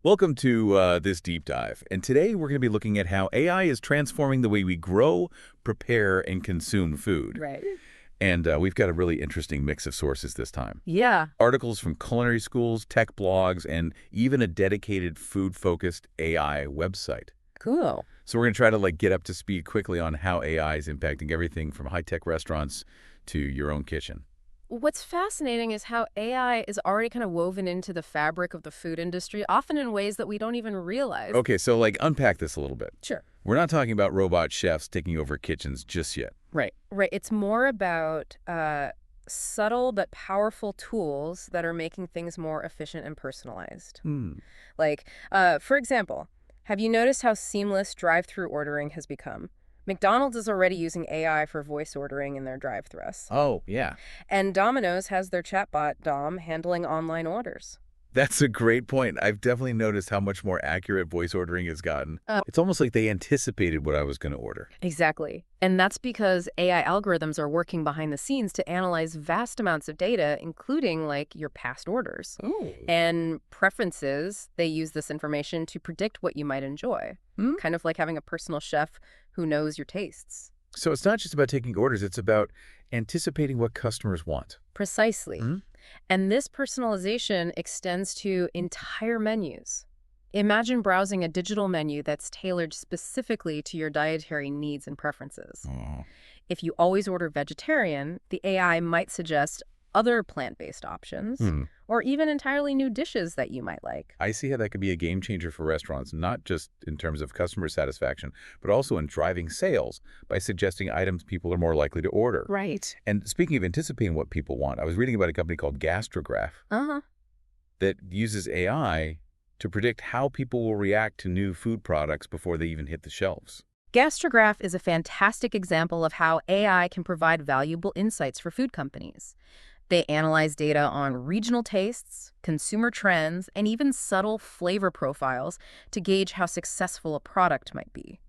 Welcome to this deep dive. And today we're going to be looking at how AI is transforming the way we grow, prepare, and consume food. Right. And we've got a really interesting mix of sources this time. Yeah. Articles from culinary schools, tech blogs, and even a dedicated food-focused AI website. Cool. So we're going to try to get up to speed quickly on how AI is impacting everything from high-tech restaurants to your own kitchen. What's fascinating is how AI is already kind of woven into the fabric of the food industry, often in ways that we don't even realize. Okay, so unpack this a little bit. Sure. We're not talking about robot chefs taking over kitchens just yet. Right. Right. It's more about subtle but powerful tools that are making things more efficient and personalized. For example, have you noticed how seamless drive-through ordering has become? McDonald's is already using AI for voice ordering in their drive-thrus. Oh, yeah. And Domino's has their chatbot, Dom, handling online orders. That's a great point. I've definitely noticed how much more accurate voice ordering has gotten. Oh. It's almost like they anticipated what I was going to order. Exactly. And that's because AI algorithms are working behind the scenes to analyze vast amounts of data, including your past orders. Oh. And preferences. They use this information to predict what you might enjoy. Kind of like having a personal chef who knows your tastes. So it's not just about taking orders, it's about anticipating what customers want. Precisely. And this personalization extends to entire menus. Imagine browsing a digital menu that's tailored specifically to your dietary needs and preferences. Oh. If you always order vegetarian, the AI might suggest other plant-based options, or even entirely new dishes that you might like. I see how that could be a game changer for restaurants, not just in terms of customer satisfaction, but also in driving sales by suggesting items people are more likely to order. Right. And speaking of anticipating what people want, I was reading about a company called Gastrograph that uses AI to predict how people will react to new food products before they even hit the shelves. Gastrograph is a fantastic example of how AI can provide valuable insights for food companies. They analyze data on regional tastes, consumer trends, and even subtle flavor profiles to gauge how successful a product might be.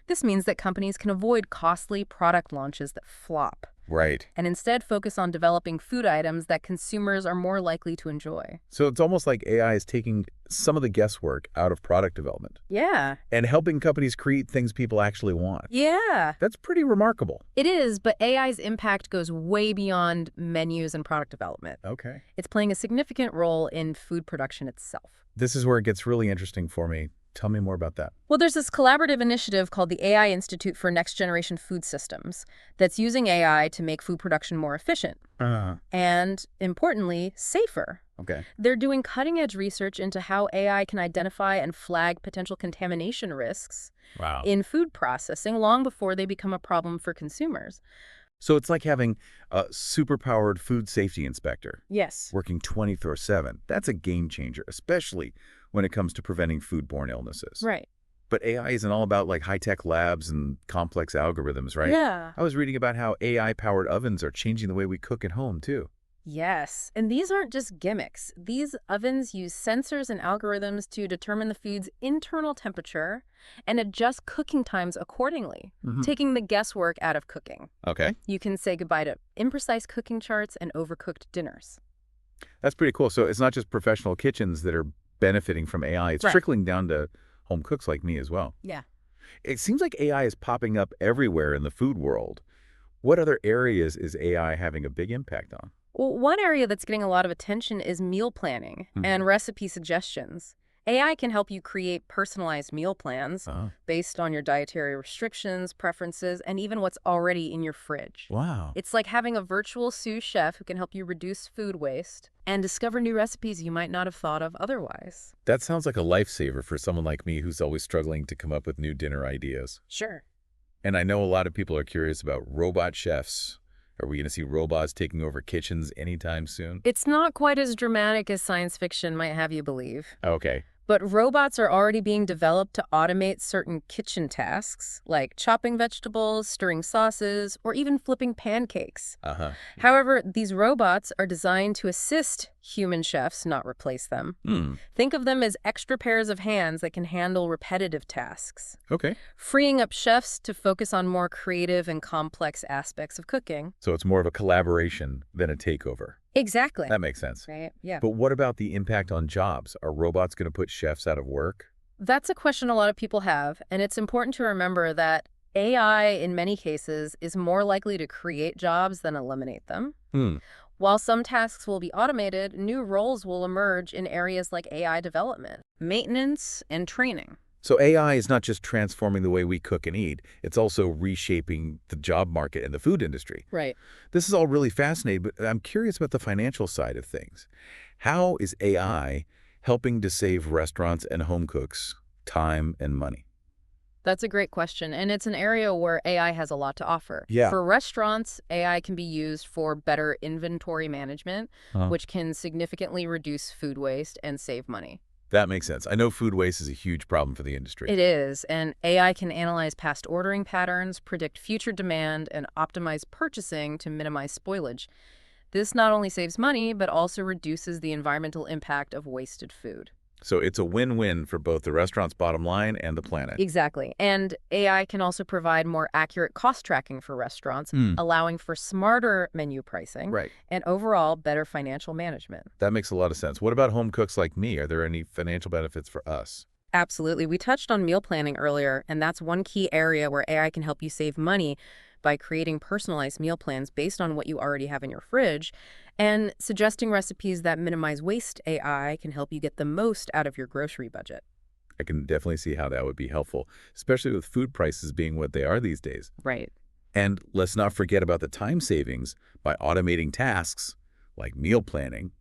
This means that companies can avoid costly product launches that flop. Right. And instead focus on developing food items that consumers are more likely to enjoy. So it's almost like AI is taking some of the guesswork out of product development. Yeah. And helping companies create things people actually want. Yeah. That's pretty remarkable. It is, but AI's impact goes way beyond menus and product development. Okay. It's playing a significant role in food production itself. This is where it gets really interesting for me. Tell me more about that. Well, there's this collaborative initiative called the AI Institute for Next Generation Food Systems that's using AI to make food production more efficient and, importantly, safer. Okay. They're doing cutting-edge research into how AI can identify and flag potential contamination risks in food processing long before they become a problem for consumers. So it's like having a super-powered food safety inspector. Yes. Working 24/7. That's a game changer, especially when it comes to preventing foodborne illnesses. Right. But AI isn't all about high-tech labs and complex algorithms, right? Yeah. I was reading about how AI-powered ovens are changing the way we cook at home, too. Yes, and these aren't just gimmicks. These ovens use sensors and algorithms to determine the food's internal temperature and adjust cooking times accordingly, taking the guesswork out of cooking. Okay. You can say goodbye to imprecise cooking charts and overcooked dinners. That's pretty cool. So it's not just professional kitchens that are benefiting from AI. It's trickling down to home cooks like me as well. Yeah. It seems like AI is popping up everywhere in the food world. What other areas is AI having a big impact on? Well, one area that's getting a lot of attention is meal planning and recipe suggestions. AI can help you create personalized meal plans based on your dietary restrictions, preferences, and even what's already in your fridge. Wow. It's like having a virtual sous chef who can help you reduce food waste and discover new recipes you might not have thought of otherwise. That sounds like a lifesaver for someone like me who's always struggling to come up with new dinner ideas. Sure. And I know a lot of people are curious about robot chefs. Are we going to see robots taking over kitchens anytime soon? It's not quite as dramatic as science fiction might have you believe. Okay. But robots are already being developed to automate certain kitchen tasks, like chopping vegetables, stirring sauces, or even flipping pancakes. However, these robots are designed to assist human chefs, not replace them. Hmm. Think of them as extra pairs of hands that can handle repetitive tasks, Okay. freeing up chefs to focus on more creative and complex aspects of cooking. So it's more of a collaboration than a takeover. Exactly. That makes sense. Right? Yeah. But what about the impact on jobs? Are robots going to put chefs out of work? That's a question a lot of people have, and it's important to remember that AI, in many cases, is more likely to create jobs than eliminate them. Hmm. While some tasks will be automated, new roles will emerge in areas like AI development, maintenance, and training. So AI is not just transforming the way we cook and eat, it's also reshaping the job market and the food industry. Right. This is all really fascinating, but I'm curious about the financial side of things. How is AI helping to save restaurants and home cooks time and money? That's a great question, and it's an area where AI has a lot to offer. Yeah. For restaurants, AI can be used for better inventory management, which can significantly reduce food waste and save money. That makes sense. I know food waste is a huge problem for the industry. It is, and AI can analyze past ordering patterns, predict future demand, and optimize purchasing to minimize spoilage. This not only saves money, but also reduces the environmental impact of wasted food. So it's a win-win for both the restaurant's bottom line and the planet. Exactly. And AI can also provide more accurate cost tracking for restaurants, allowing for smarter menu pricing Right. and overall better financial management. That makes a lot of sense. What about home cooks like me? Are there any financial benefits for us? Absolutely. We touched on meal planning earlier, and that's one key area where AI can help you save money by creating personalized meal plans based on what you already have in your fridge. And suggesting recipes that minimize waste. AI can help you get the most out of your grocery budget. I can definitely see how that would be helpful, especially with food prices being what they are these days. Right. And let's not forget about the time savings by automating tasks like meal planning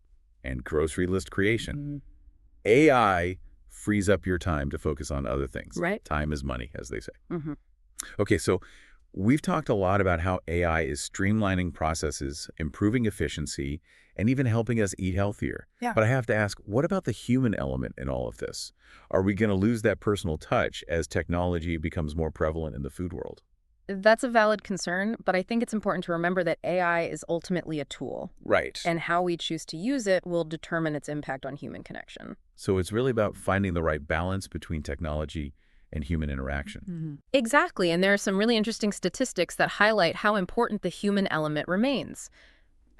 and grocery list creation. AI frees up your time to focus on other things. Right. Time is money, as they say. Okay, so we've talked a lot about how AI is streamlining processes, improving efficiency, and even helping us eat healthier. Yeah. But I have to ask, what about the human element in all of this? Are we going to lose that personal touch as technology becomes more prevalent in the food world? That's a valid concern, but I think it's important to remember that AI is ultimately a tool. Right. And how we choose to use it will determine its impact on human connection. So it's really about finding the right balance between technology and human interaction. Exactly, and there are some really interesting statistics that highlight how important the human element remains.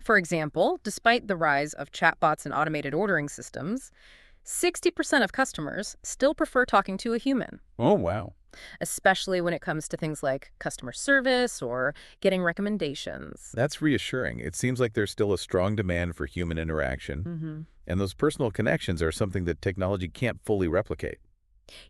For example, despite the rise of chatbots and automated ordering systems, 60% of customers still prefer talking to a human. Oh, wow. Especially when it comes to things like customer service or getting recommendations. That's reassuring. It seems like there's still a strong demand for human interaction, and those personal connections are something that technology can't fully replicate.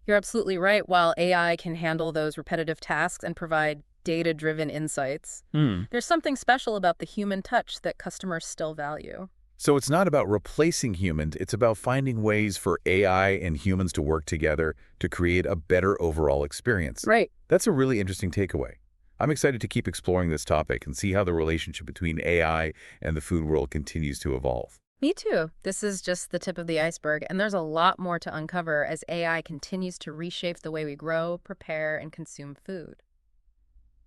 You're absolutely right. While AI can handle those repetitive tasks and provide data-driven insights, there's something special about the human touch that customers still value. So it's not about replacing humans, it's about finding ways for AI and humans to work together to create a better overall experience. Right. That's a really interesting takeaway. I'm excited to keep exploring this topic and see how the relationship between AI and the food world continues to evolve. Me too. This is just the tip of the iceberg, and there's a lot more to uncover as AI continues to reshape the way we grow, prepare, and consume food.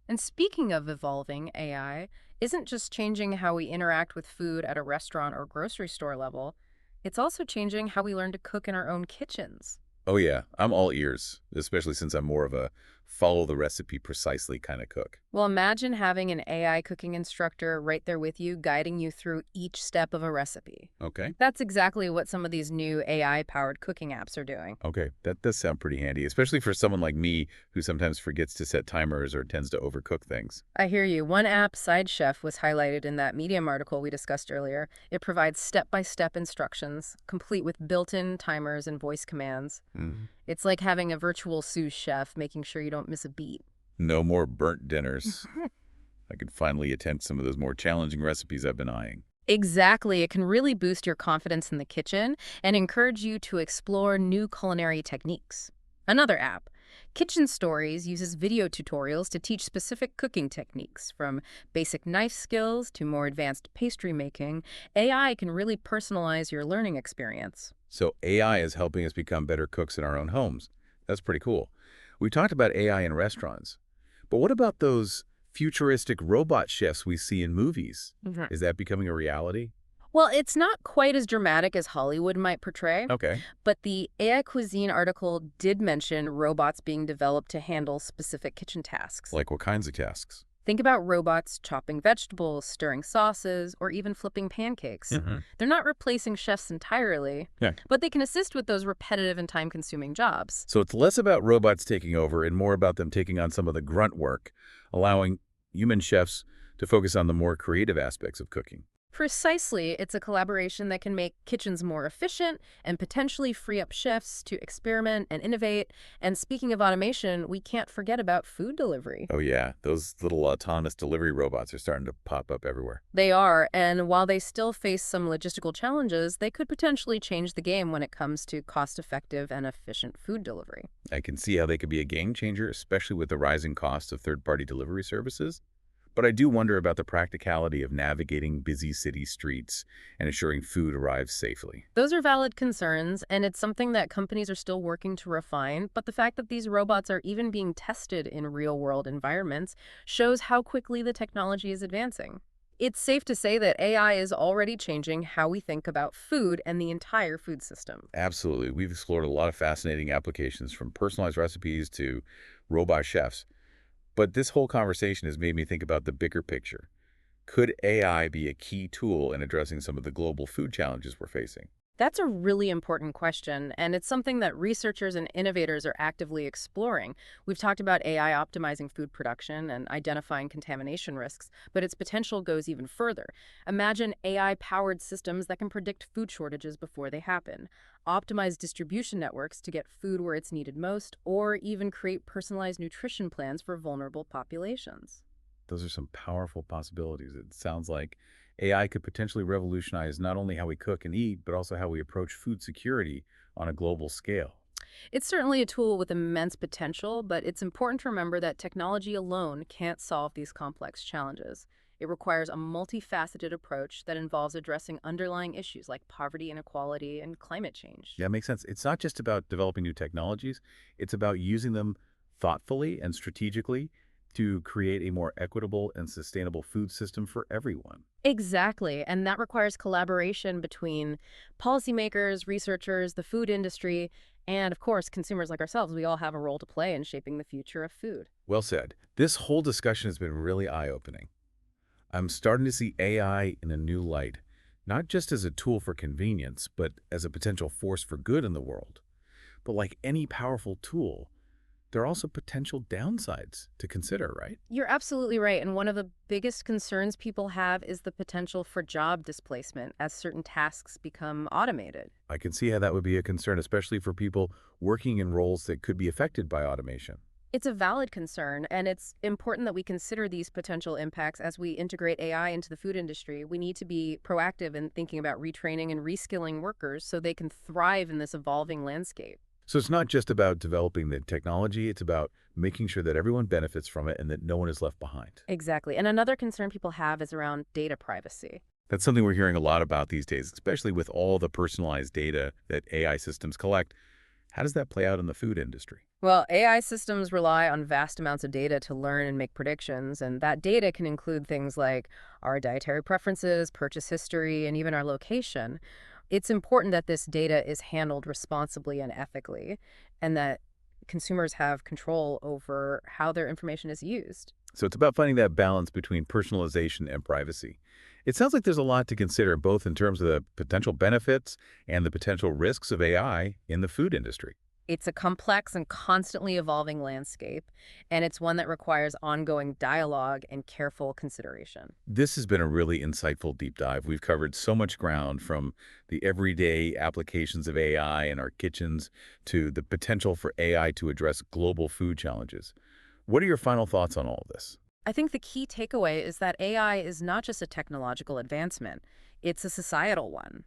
And speaking of evolving, AI isn't just changing how we interact with food at a restaurant or grocery store level, it's also changing how we learn to cook in our own kitchens. Oh yeah, I'm all ears, especially since I'm more of a follow the recipe precisely kind of cook. Well, imagine having an AI cooking instructor right there with you, guiding you through each step of a recipe. Okay. That's exactly what some of these new AI-powered cooking apps are doing. Okay, that does sound pretty handy, especially for someone like me who sometimes forgets to set timers or tends to overcook things. I hear you. One app, Side Chef, was highlighted in that Medium article we discussed earlier. It provides step-by-step instructions, complete with built-in timers and voice commands. It's like having a virtual sous chef, making sure you don't miss a beat. No more burnt dinners. I could finally attempt some of those more challenging recipes I've been eyeing. Exactly. It can really boost your confidence in the kitchen and encourage you to explore new culinary techniques. Another app, Kitchen Stories, uses video tutorials to teach specific cooking techniques, from basic knife skills to more advanced pastry making. AI can really personalize your learning experience. So AI is helping us become better cooks in our own homes. That's pretty cool. We talked about AI in restaurants, but what about those futuristic robot chefs we see in movies? Is that becoming a reality? Well, it's not quite as dramatic as Hollywood might portray, Okay. but the AI Cuisine article did mention robots being developed to handle specific kitchen tasks. Like what kinds of tasks? Think about robots chopping vegetables, stirring sauces, or even flipping pancakes. Hmm. They're not replacing chefs entirely, Yeah. but they can assist with those repetitive and time-consuming jobs. So it's less about robots taking over and more about them taking on some of the grunt work, allowing human chefs to focus on the more creative aspects of cooking. Precisely, it's a collaboration that can make kitchens more efficient and potentially free up chefs to experiment and innovate. And speaking of automation, we can't forget about food delivery. Oh yeah, those little autonomous delivery robots are starting to pop up everywhere. They are, and while they still face some logistical challenges, they could potentially change the game when it comes to cost-effective and efficient food delivery. I can see how they could be a game changer, especially with the rising cost of third-party delivery services. But I do wonder about the practicality of navigating busy city streets and ensuring food arrives safely. Those are valid concerns, and it's something that companies are still working to refine, but the fact that these robots are even being tested in real-world environments shows how quickly the technology is advancing. It's safe to say that AI is already changing how we think about food and the entire food system. Absolutely. We've explored a lot of fascinating applications from personalized recipes to robot chefs. But this whole conversation has made me think about the bigger picture. Could AI be a key tool in addressing some of the global food challenges we're facing? That's a really important question, and it's something that researchers and innovators are actively exploring. We've talked about AI optimizing food production and identifying contamination risks, but its potential goes even further. Imagine AI-powered systems that can predict food shortages before they happen, optimize distribution networks to get food where it's needed most, or even create personalized nutrition plans for vulnerable populations. Those are some powerful possibilities. It sounds like AI could potentially revolutionize not only how we cook and eat, but also how we approach food security on a global scale. It's certainly a tool with immense potential, but it's important to remember that technology alone can't solve these complex challenges. It requires a multifaceted approach that involves addressing underlying issues like poverty, inequality, and climate change. Yeah, it makes sense. It's not just about developing new technologies, it's about using them thoughtfully and strategically to create a more equitable and sustainable food system for everyone. Exactly, and that requires collaboration between policymakers, researchers, the food industry, and of course, consumers like ourselves. We all have a role to play in shaping the future of food. Well said. This whole discussion has been really eye-opening. I'm starting to see AI in a new light, not just as a tool for convenience, but as a potential force for good in the world. But like any powerful tool, there are also potential downsides to consider, right? You're absolutely right, and one of the biggest concerns people have is the potential for job displacement as certain tasks become automated. I can see how that would be a concern, especially for people working in roles that could be affected by automation. It's a valid concern, and it's important that we consider these potential impacts as we integrate AI into the food industry. We need to be proactive in thinking about retraining and reskilling workers so they can thrive in this evolving landscape. So it's not just about developing the technology, it's about making sure that everyone benefits from it and that no one is left behind. Exactly. And another concern people have is around data privacy. That's something we're hearing a lot about these days, especially with all the personalized data that AI systems collect. How does that play out in the food industry? Well, AI systems rely on vast amounts of data to learn and make predictions, and that data can include things like our dietary preferences, purchase history, and even our location. It's important that this data is handled responsibly and ethically, and that consumers have control over how their information is used. So it's about finding that balance between personalization and privacy. It sounds like there's a lot to consider, both in terms of the potential benefits and the potential risks of AI in the food industry. It's a complex and constantly evolving landscape, and it's one that requires ongoing dialogue and careful consideration. This has been a really insightful deep dive. We've covered so much ground, from the everyday applications of AI in our kitchens to the potential for AI to address global food challenges. What are your final thoughts on all of this? I think the key takeaway is that AI is not just a technological advancement, it's a societal one.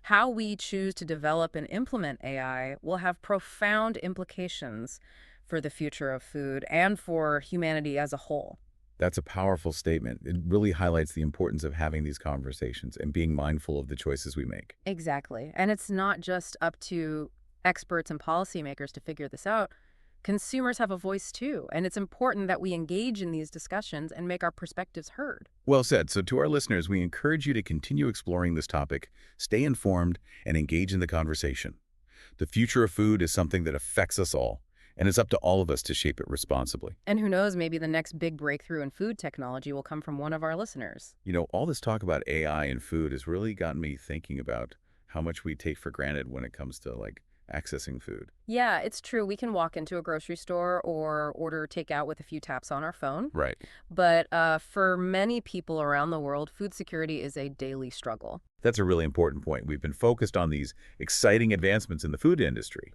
How we choose to develop and implement AI will have profound implications for the future of food and for humanity as a whole. That's a powerful statement. It really highlights the importance of having these conversations and being mindful of the choices we make. Exactly. And it's not just up to experts and policymakers to figure this out. Consumers have a voice too, and it's important that we engage in these discussions and make our perspectives heard. Well said. So to our listeners, we encourage you to continue exploring this topic, stay informed, and engage in the conversation. The future of food is something that affects us all, and it's up to all of us to shape it responsibly. And who knows, maybe the next big breakthrough in food technology will come from one of our listeners. You know, all this talk about AI and food has really gotten me thinking about how much we take for granted when it comes to, like, accessing food. Yeah, it's true. We can walk into a grocery store or order takeout with a few taps on our phone. Right. But for many people around the world, food security is a daily struggle. That's a really important point. We've been focused on these exciting advancements in the food industry,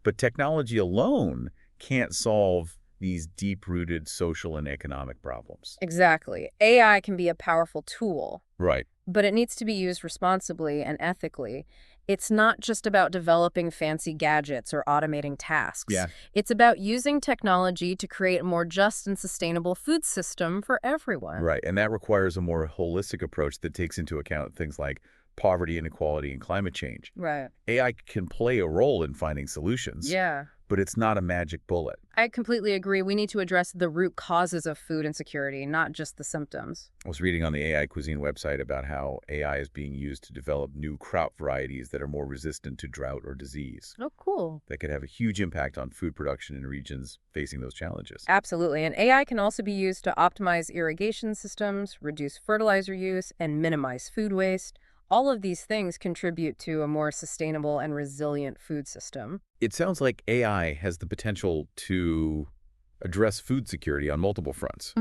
but technology alone can't solve these deep-rooted social and economic problems. Exactly. AI can be a powerful tool, Right. but it needs to be used responsibly and ethically. It's not just about developing fancy gadgets or automating tasks. Yeah. It's about using technology to create a more just and sustainable food system for everyone. Right, and that requires a more holistic approach that takes into account things like poverty, inequality, and climate change. Right. AI can play a role in finding solutions, Yeah. but it's not a magic bullet. I completely agree. We need to address the root causes of food insecurity, not just the symptoms. I was reading on the AI Cuisine website about how AI is being used to develop new crop varieties that are more resistant to drought or disease. Oh, cool. That could have a huge impact on food production in regions facing those challenges. Absolutely. And AI can also be used to optimize irrigation systems, reduce fertilizer use, and minimize food waste. All of these things contribute to a more sustainable and resilient food system. It sounds like AI has the potential to address food security on multiple fronts,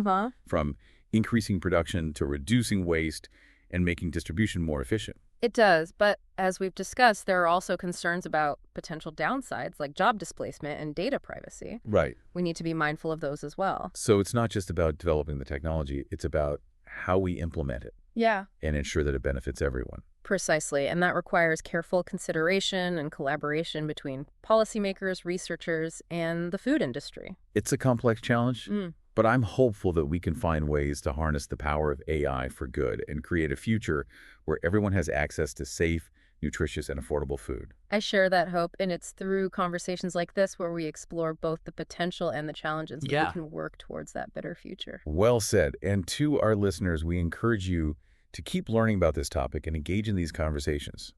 from increasing production to reducing waste and making distribution more efficient. It does, but as we've discussed, there are also concerns about potential downsides like job displacement and data privacy. Right. We need to be mindful of those as well. So it's not just about developing the technology, it's about how we implement it Yeah. and ensure that it benefits everyone. Precisely, and that requires careful consideration and collaboration between policymakers, researchers, and the food industry. It's a complex challenge, but I'm hopeful that we can find ways to harness the power of AI for good and create a future where everyone has access to safe, nutritious, and affordable food. I share that hope, and it's through conversations like this where we explore both the potential and the challenges that we can work towards that better future. Well said. And to our listeners, we encourage you to keep learning about this topic and engage in these conversations.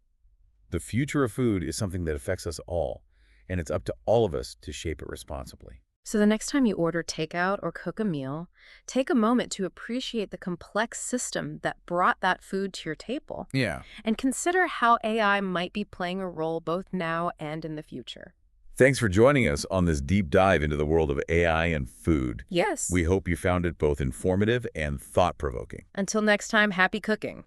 The future of food is something that affects us all, and it's up to all of us to shape it responsibly. So the next time you order takeout or cook a meal, take a moment to appreciate the complex system that brought that food to your table. Yeah. And consider how AI might be playing a role both now and in the future. Thanks for joining us on this deep dive into the world of AI and food. Yes. We hope you found it both informative and thought-provoking. Until next time, happy cooking.